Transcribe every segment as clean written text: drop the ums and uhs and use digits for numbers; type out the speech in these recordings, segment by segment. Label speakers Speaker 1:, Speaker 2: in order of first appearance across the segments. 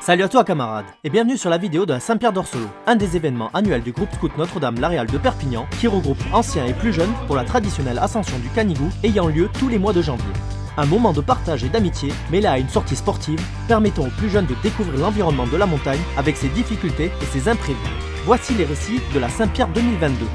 Speaker 1: Salut à toi camarades, et bienvenue sur la vidéo de la Saint-Pierre d'Orselot, un des événements annuels du groupe scout Notre-Dame l'Aréal de Perpignan, qui regroupe anciens et plus jeunes pour la traditionnelle ascension du Canigou ayant lieu tous les mois de janvier. Un moment de partage et d'amitié mêlé à une sortie sportive, permettant aux plus jeunes de découvrir l'environnement de la montagne avec ses difficultés et ses imprévus. Voici les récits de la Saint-Pierre 2022.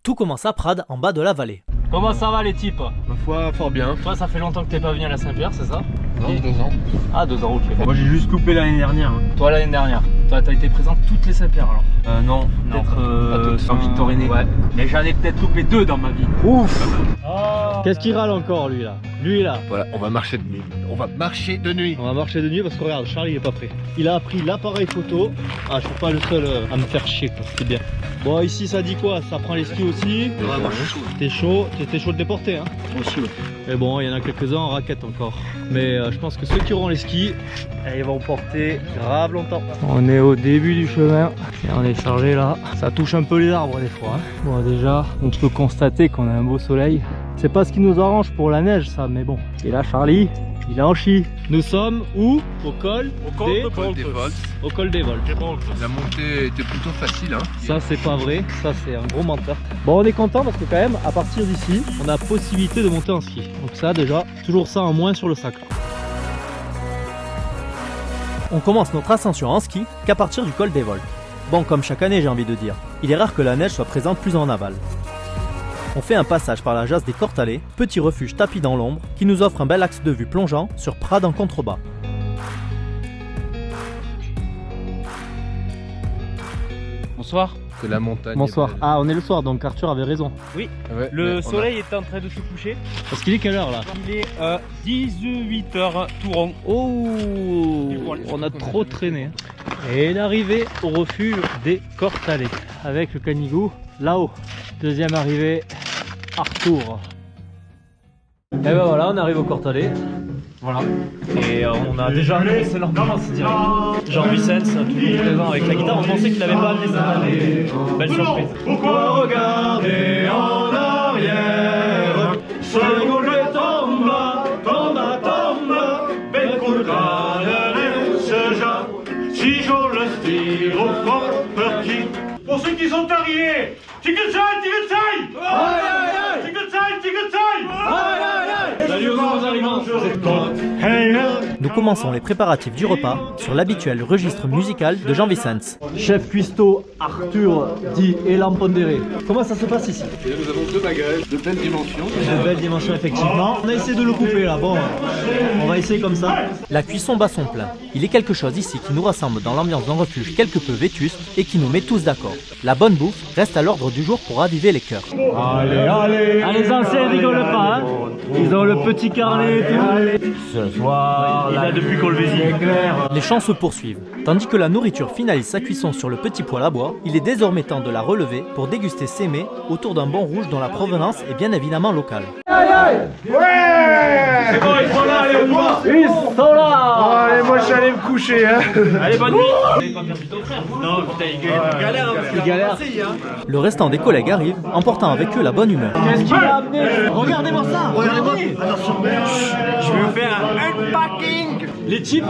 Speaker 1: Tout commence à Prades, en bas de la vallée.
Speaker 2: Comment ça va les types?
Speaker 3: Ma foi, fort bien.
Speaker 2: Toi, ça fait longtemps que t'es pas venu à la Saint-Pierre, c'est ça?
Speaker 3: Non, 2 ans.
Speaker 2: Ah, 2 ans, ok.
Speaker 3: Moi j'ai juste loupé l'année dernière. Hein.
Speaker 2: Toi, l'année dernière. Toi, t'as été présent toutes les Saint-Pierre alors?
Speaker 3: Non, peut-être sans Victoriné.
Speaker 2: Ouais. Mais j'en ai peut-être loupé 2 dans ma vie.
Speaker 3: Ouf.
Speaker 2: Qu'est-ce qu'il râle encore lui là? Lui là.
Speaker 3: Voilà, on va marcher de nuit. On va marcher de nuit.
Speaker 4: On va marcher de nuit parce que regarde, Charlie il est pas prêt. Il a pris l'appareil photo. Ah, je suis pas le seul à me faire chier quoi, c'est bien. Bon, ici ça dit quoi? Ça prend les skis aussi.
Speaker 3: Ouais, moi je suis chaud.
Speaker 4: T'es chaud, t'es chaud de les porter hein.
Speaker 3: Moi aussi, ouais.
Speaker 4: Mais bon, il y en a quelques-uns en raquette encore. Mais je pense que ceux qui auront les skis, ils vont porter grave longtemps. On est au début du chemin et on est chargé là. Ça touche un peu les arbres des fois. Hein. Bon, déjà, on peut constater qu'on a un beau soleil. C'est pas ce qui nous arrange pour la neige ça, mais bon. Et là, Charlie, il est en chi. Nous sommes où? Au col des
Speaker 3: Volts.
Speaker 4: Au col des Volts.
Speaker 3: La montée était plutôt facile. Hein.
Speaker 4: Ça c'est pas vrai, ça c'est un gros menteur. Bon, on est content parce que quand même à partir d'ici on a possibilité de monter en ski. Donc ça déjà, toujours ça en moins sur le sac.
Speaker 1: On commence notre ascension en ski qu'à partir du col des Volts. Bon, comme chaque année j'ai envie de dire, il est rare que la neige soit présente plus en aval. On fait un passage par la Jasse des Cortalets, petit refuge tapi dans l'ombre qui nous offre un bel axe de vue plongeant sur Prades en contrebas.
Speaker 2: Bonsoir.
Speaker 3: Que la montagne.
Speaker 4: Bonsoir. Ah, on est le soir donc Arthur avait raison.
Speaker 2: Oui.
Speaker 3: Ouais,
Speaker 2: Le soleil est en train de se coucher.
Speaker 4: Parce qu'il est quelle heure là?
Speaker 2: Il est 18h tout rond.
Speaker 4: Oh, on a trop traîné. Et l'arrivée au refuge des Cortalets avec le Canigou là-haut. Deuxième arrivée, Arthur. Et ben voilà, on arrive au Cortalet. Voilà. Et on a déjà annoncé l'ambiance direct. Jean-Vicence, toujours présent avec la guitare. On pensait qu'il n'avait pas amené cette année. Belle surprise. Pourquoi regarder en arrière? Ce gauche tombe, tombe, tombe. Belle coule ce genre. Si je le tire au front, petit. Pour ceux qui sont arrivés, Ticket time! Salut aux nouveaux arrivants!
Speaker 1: Nous commençons les préparatifs du repas sur l'habituel registre musical de Jean-Vicence.
Speaker 4: Chef cuistot Arthur dit Elan Pondéré. Comment ça se passe ici?
Speaker 3: Et là, nous avons 2 bagages de belles dimensions.
Speaker 4: De belles dimensions effectivement. On a essayé de le couper là, bon, on va essayer comme ça.
Speaker 1: La cuisson bat son plein. Il est quelque chose ici qui nous rassemble dans l'ambiance d'un refuge quelque peu vétuste et qui nous met tous d'accord. La bonne bouffe reste à l'ordre du jour pour raviver les cœurs.
Speaker 4: Allez, allez. Ah, les anciens rigolent pas, hein. Ils ont le petit carnet et tout. Ce soir, il a depuis qu'on le visite.
Speaker 1: Les chants se poursuivent. Tandis que la nourriture finalise sa cuisson sur le petit poêle à bois, il est désormais temps de la relever pour déguster ses mets autour d'un bon rouge dont la provenance est bien évidemment locale.
Speaker 3: Ouais. C'est bon, ils sont là, allez, moi.
Speaker 4: Ils sont là.
Speaker 3: Allez, moi je suis allé me coucher. Hein.
Speaker 2: Allez, bonne nuit! Vous avez pas perdu ton frère? Non, putain, il galère parce qu'il galère.
Speaker 1: Le restant des collègues arrive, emportant avec eux la bonne humeur.
Speaker 4: Qu'est-ce qu'il a amené? Regardez-moi ça. Regardez-moi. Attention.
Speaker 2: Je vais vous faire un unpacking!
Speaker 4: Les types,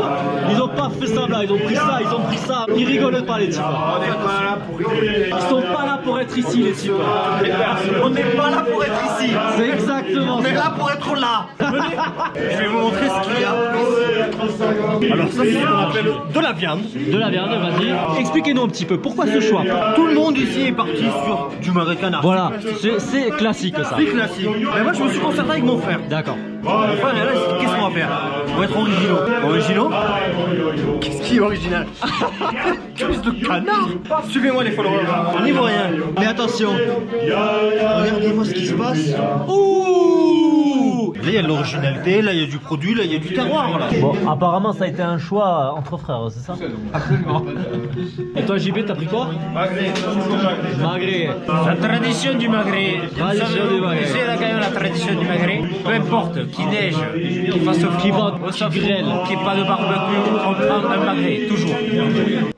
Speaker 4: ils ont pas fait ça là, ils ont pris ça, ils ont pris ça. Ils rigolent pas les types.
Speaker 3: On n'est pas là pour rigoler.
Speaker 4: Ils sont pas là pour être ici les types.
Speaker 5: On n'est pas là pour être ici.
Speaker 4: C'est exactement
Speaker 5: On est
Speaker 4: ça.
Speaker 5: là pour être là. Je vais vous montrer ce qu'il y a. Alors ça c'est ce qu'on appelle de la viande.
Speaker 4: De la viande, vas-y. Expliquez-nous un petit peu, pourquoi ce choix?
Speaker 5: Tout le monde ici est parti sur du magret canard.
Speaker 4: Voilà, c'est classique ça.
Speaker 5: C'est classique. Mais moi je me suis concerté avec mon frère.
Speaker 4: D'accord.
Speaker 5: Mon frère est là, qu'est-ce qu'on va faire? On va être originaux. Originaux? Qu'est-ce qui est original? Cuisse de canard. Suivez-moi les followers. On n'y voit rien. Mais attention. Regardez-moi ce qui se passe. Ouh! Là il y a de l'originalité, là il y a du produit, là il y a du terroir. Là.
Speaker 4: Bon, apparemment ça a été un choix entre frères, c'est ça?
Speaker 3: Absolument.
Speaker 4: Et toi JB, t'as pris quoi? Magret.
Speaker 2: La tradition du magret.
Speaker 4: Tradition du magret.
Speaker 2: C'est là quand même la tradition du Maghreb. Peu importe qu'il neige, qu'il fasse froid, au soft, qu'il n'y ait pas de barbecue, on prend un Maghreb, toujours.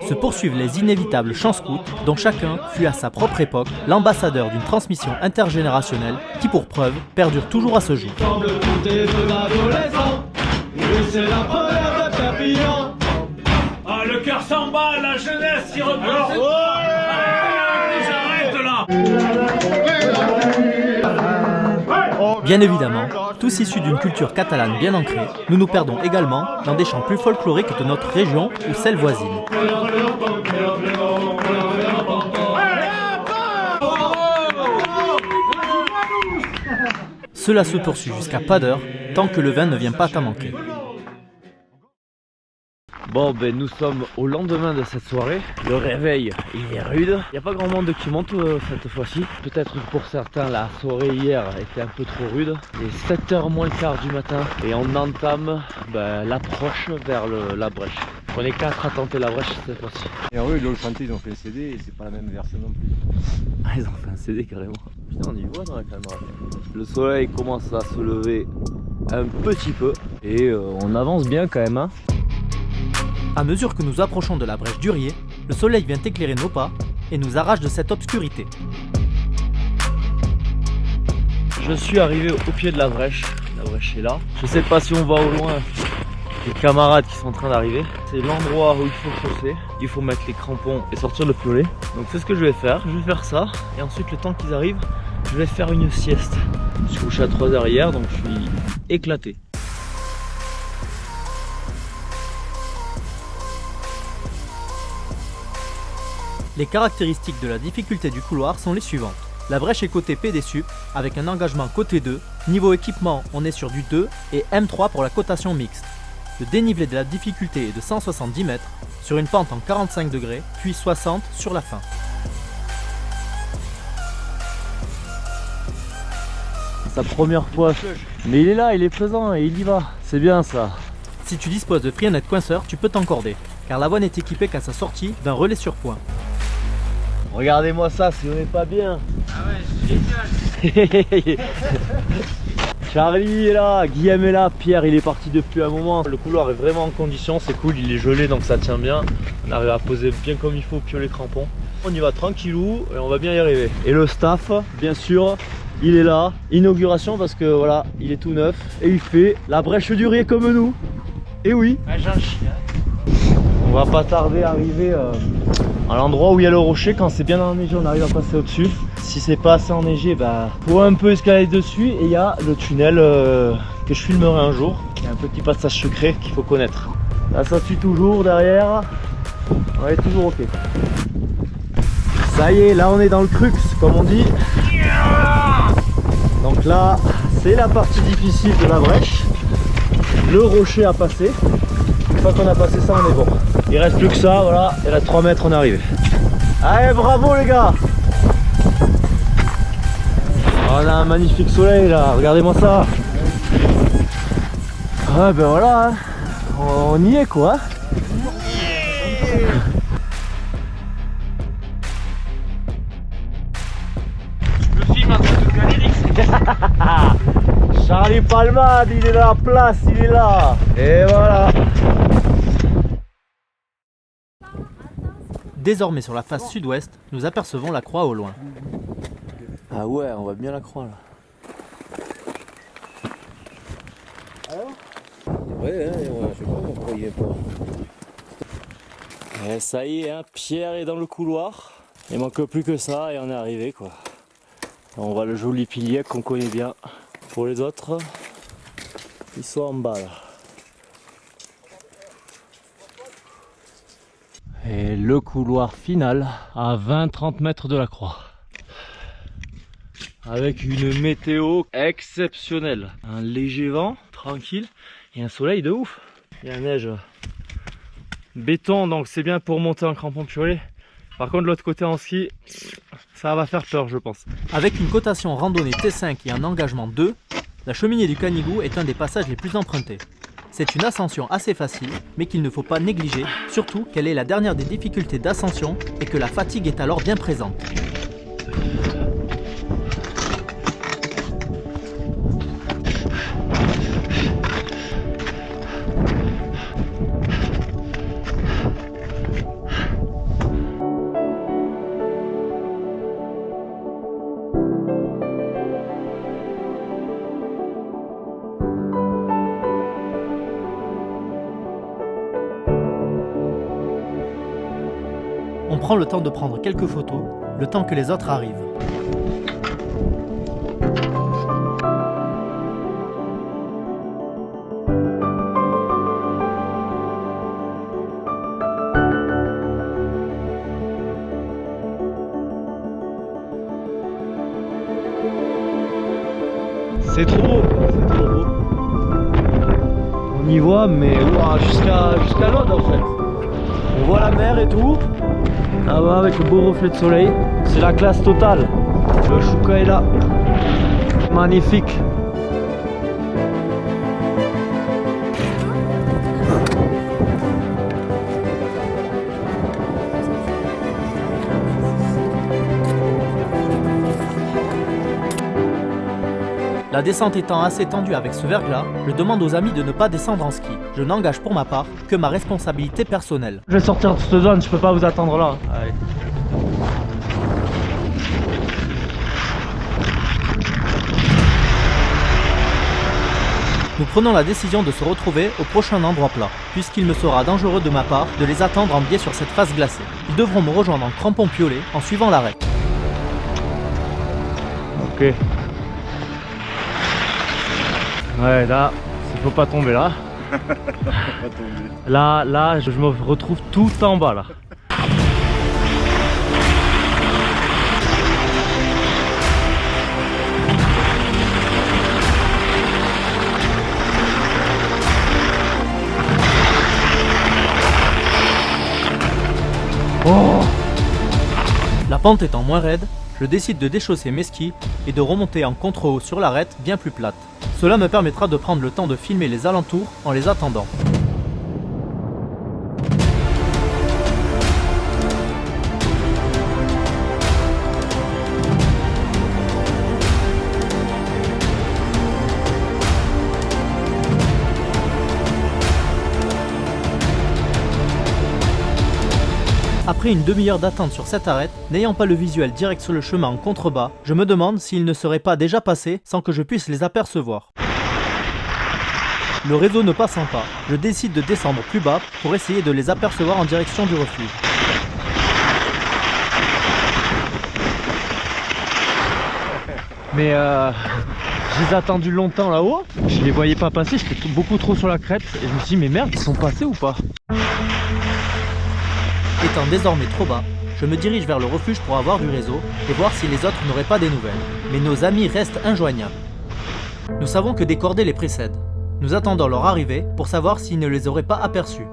Speaker 1: Se poursuivent les inévitables chants scouts, dont chacun fut à sa propre époque l'ambassadeur d'une transmission intergénérationnelle qui, pour preuve, perdure toujours à ce jour.
Speaker 3: Ah, le cœur s'en bat, la jeunesse qui reprend. J'arrête là.
Speaker 1: Bien évidemment, tous issus d'une culture catalane bien ancrée, nous nous perdons également dans des chants plus folkloriques de notre région ou celle voisine. Cela se poursuit jusqu'à pas d'heure, tant que le vin ne vient pas à manquer.
Speaker 6: Bon ben nous sommes au lendemain de cette soirée, le réveil il est rude, il n'y a pas grand monde qui monte cette fois-ci, peut-être que pour certains la soirée hier était un peu trop rude, il est 7h moins le quart du matin et on entame l'approche vers la brèche. On est 4 à tenter la brèche cette fois-ci.
Speaker 7: Et eux ils l'ont chanté, ils ont fait un CD et c'est pas la même version non plus.
Speaker 6: Ah ils ont fait un CD carrément, putain on y voit dans la caméra. Le soleil commence à se lever un petit peu et on avance bien quand même hein.
Speaker 1: À mesure que nous approchons de la brèche d'Urier, le soleil vient éclairer nos pas et nous arrache de cette obscurité.
Speaker 6: Je suis arrivé au pied de la brèche est là. Je sais pas si on va au loin, les camarades qui sont en train d'arriver. C'est l'endroit où il faut chausser, il faut mettre les crampons et sortir le piolet. Donc c'est ce que je vais faire ça et ensuite le temps qu'ils arrivent, je vais faire une sieste. Je suis couché à 3h hier donc je suis éclaté.
Speaker 1: Les caractéristiques de la difficulté du couloir sont les suivantes. La brèche est côté PD Sup avec un engagement côté 2. Niveau équipement, on est sur du 2 et M3 pour la cotation mixte. Le dénivelé de la difficulté est de 170 mètres sur une pente en 45 degrés, puis 60 sur la fin.
Speaker 6: Sa première fois, mais il est là, il est présent et il y va. C'est bien ça.
Speaker 1: Si tu disposes de freinette coinceur, tu peux t'encorder, car la voie n'est équipée qu'à sa sortie d'un relais sur point.
Speaker 6: Regardez-moi ça, si on n'est pas bien.
Speaker 2: Ah ouais, génial.
Speaker 6: Charlie est là, Guillaume est là, Pierre il est parti depuis un moment. Le couloir est vraiment en condition, c'est cool, il est gelé donc ça tient bien. On arrive à poser bien comme il faut au piolet crampon. On y va tranquillou et on va bien y arriver. Et le staff, bien sûr, il est là. Inauguration parce que voilà, il est tout neuf et il fait la brèche d'Urier comme nous. Et oui.
Speaker 2: Ah, j'en chie, hein.
Speaker 6: On va pas tarder à arriver à l'endroit où il y a le rocher. Quand c'est bien enneigé, on arrive à passer au-dessus. Si c'est pas assez enneigé, faut un peu escalader dessus. Et il y a le tunnel que je filmerai un jour. Il y a un petit passage secret qu'il faut connaître. Là, ça suit toujours derrière. On est toujours ok. Ça y est, là on est dans le crux, comme on dit. Donc là, c'est la partie difficile de la brèche. Le rocher à passer. Une fois qu'on a passé ça, on est bon. Il reste plus que ça, voilà. Il reste 3 mètres, on est arrivé. Allez, bravo les gars! On a un magnifique soleil là, regardez-moi ça. Ah ben voilà, hein. On y est quoi.
Speaker 2: Le film un truc de galérique.
Speaker 6: Charlie Palmade, il est dans la place, il est là. Et voilà.
Speaker 1: Désormais sur la face sud-ouest, nous apercevons la croix au loin.
Speaker 6: Ah ouais, on voit bien la croix là. Ouais, je sais pas pourquoi il est pas. Et ça y est, hein, Pierre est dans le couloir. Il manque plus que ça et on est arrivé quoi. On voit le joli pilier qu'on connaît bien. Pour les autres, ils sont en bas là. Et le couloir final à 20-30 mètres de la croix. Avec une météo exceptionnelle. Un léger vent, tranquille, et un soleil de ouf. Il y a la neige. Béton, donc c'est bien pour monter en crampon piolet. Par contre, de l'autre côté en ski, ça va faire peur, je pense.
Speaker 1: Avec une cotation randonnée T5 et un engagement 2, la cheminée du Canigou est un des passages les plus empruntés. C'est une ascension assez facile, mais qu'il ne faut pas négliger, surtout qu'elle est la dernière des difficultés d'ascension et que la fatigue est alors bien présente. prend le temps de prendre quelques photos, le temps que les autres arrivent.
Speaker 6: C'est trop beau, c'est trop beau. On y voit, mais wow, jusqu'à l'aude en fait. On voit la mer et tout. Là-bas avec le beau reflet de soleil. C'est la classe totale. Le chouka est là. Magnifique.
Speaker 1: La descente étant assez tendue avec ce verglas, je demande aux amis de ne pas descendre en ski. Je n'engage pour ma part que ma responsabilité personnelle.
Speaker 6: Je vais sortir de cette zone, je peux pas vous attendre là. Allez.
Speaker 1: Nous prenons la décision de se retrouver au prochain endroit plat, puisqu'il me sera dangereux de ma part de les attendre en biais sur cette face glacée. Ils devront me rejoindre en crampons piolés en suivant l'arête.
Speaker 6: Ok. Ouais, là, il faut pas tomber là. Là, je me retrouve tout en bas là.
Speaker 1: Oh! La pente étant moins raide, je décide de déchausser mes skis et de remonter en contre-haut sur l'arête bien plus plate. Cela me permettra de prendre le temps de filmer les alentours en les attendant. Après une demi-heure d'attente sur cette arête, n'ayant pas le visuel direct sur le chemin en contrebas, je me demande s'ils ne seraient pas déjà passés sans que je puisse les apercevoir. Le réseau ne passant pas, je décide de descendre plus bas pour essayer de les apercevoir en direction du refuge.
Speaker 6: Mais je les ai attendus longtemps là-haut, je les voyais pas passer, j'étais beaucoup trop sur la crête et je me suis dit mais merde, ils sont passés ou pas?
Speaker 1: Étant désormais trop bas, je me dirige vers le refuge pour avoir du réseau et voir si les autres n'auraient pas des nouvelles. Mais nos amis restent injoignables. Nous savons que des cordées les précèdent. Nous attendons leur arrivée pour savoir s'ils ne les auraient pas aperçus.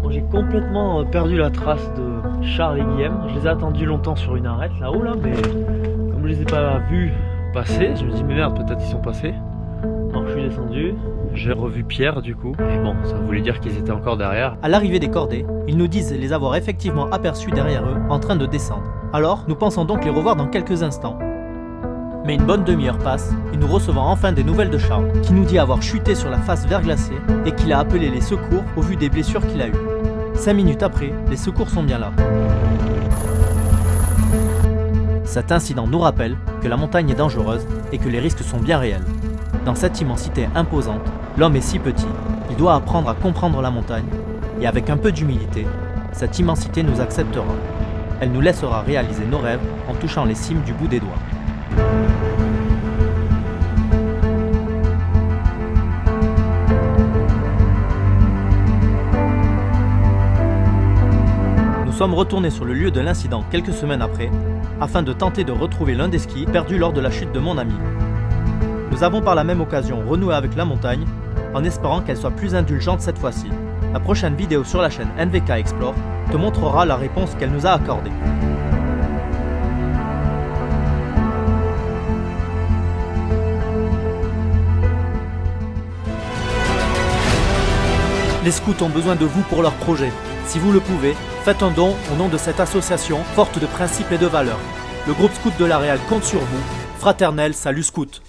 Speaker 6: Bon, j'ai complètement perdu la trace de Charles et Guillaume. Je les ai attendus longtemps sur une arête là-haut là, mais comme je les ai pas vus passer, je me dis mais merde, peut-être ils sont passés. Alors je suis descendu, j'ai revu Pierre du coup, et bon, ça voulait dire qu'ils étaient encore derrière.
Speaker 1: À l'arrivée des cordées, ils nous disent les avoir effectivement aperçus derrière eux en train de descendre. Alors, nous pensons donc les revoir dans quelques instants. Mais une bonne demi-heure passe et nous recevons enfin des nouvelles de Charles, qui nous dit avoir chuté sur la face verglacée et qu'il a appelé les secours au vu des blessures qu'il a eues. 5 minutes après, les secours sont bien là. Cet incident nous rappelle que la montagne est dangereuse et que les risques sont bien réels. Dans cette immensité imposante, l'homme est si petit, il doit apprendre à comprendre la montagne, et avec un peu d'humilité, cette immensité nous acceptera. Elle nous laissera réaliser nos rêves en touchant les cimes du bout des doigts. Nous sommes retournés sur le lieu de l'incident quelques semaines après, afin de tenter de retrouver l'un des skis perdus lors de la chute de mon ami. Nous avons par la même occasion renoué avec la montagne, en espérant qu'elle soit plus indulgente cette fois-ci. La prochaine vidéo sur la chaîne NVK Explore te montrera la réponse qu'elle nous a accordée. Les scouts ont besoin de vous pour leur projet. Si vous le pouvez, faites un don au nom de cette association forte de principes et de valeurs. Le groupe scout de La Réal compte sur vous. Fraternel, salut scout!